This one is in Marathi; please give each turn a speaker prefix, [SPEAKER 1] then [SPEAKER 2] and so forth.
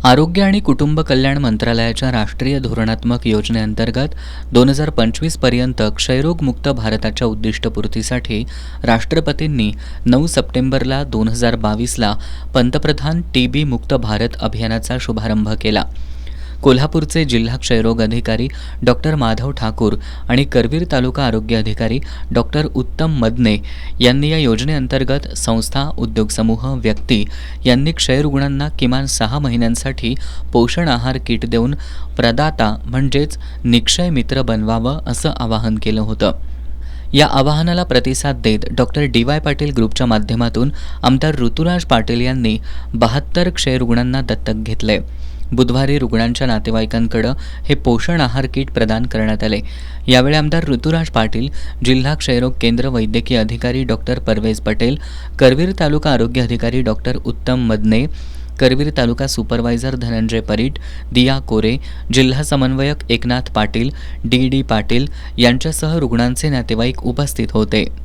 [SPEAKER 1] आरोग्य आणि कुटुंब कल्याण मंत्रालयाच्या राष्ट्रीय धोरणात्मक योजनेअंतर्गत 2025 पर्यंत क्षयरोगमुक्त भारताच्या उद्दिष्टपूर्तीसाठी राष्ट्रपतींनी 9 सप्टेंबरला 2022ला पंतप्रधान टीबी मुक्त भारत अभियानाचा शुभारंभ केला. कोल्हापूरचे जिल्हा क्षयरोग अधिकारी डॉक्टर माधव ठाकूर आणि करवीर तालुका आरोग्य अधिकारी डॉक्टर उत्तम मदने यांनी या योजनेअंतर्गत संस्था, उद्योग समूह, व्यक्ती यांनी क्षयरुग्णांना किमान 6 महिन्यांसाठी पोषण आहार किट देऊन प्रदाता म्हणजेच निक्षय मित्र बनवावं असं आवाहन केलं होतं. या आवाहनाला प्रतिसाद देत डॉक्टर डी.वाय. पाटील ग्रुपच्या माध्यमातून आमदार ऋतुराज पाटील यांनी 72 क्षयरुग्णांना दत्तक घेतले. बुधवारी रुग्णांच्या नातेवाईकांकडे हे पोषण आहार किट प्रदान करण्यात आले. यावेळी आमदार ऋतुराज पाटील, जिल्हा क्षयरोग केंद्र वैद्यकीय अधिकारी डॉक्टर परवेज पटेल, करवीर तालुका आरोग्य अधिकारी डॉक्टर उत्तम मदने, करवीर तालुका सुपरवायझर धनंजय परीट, दिया कोरे, जिल्हा समन्वयक एकनाथ पाटील, डी.डी. पाटील यांच्यासह रुग्णांचे नातेवाईक उपस्थित होते.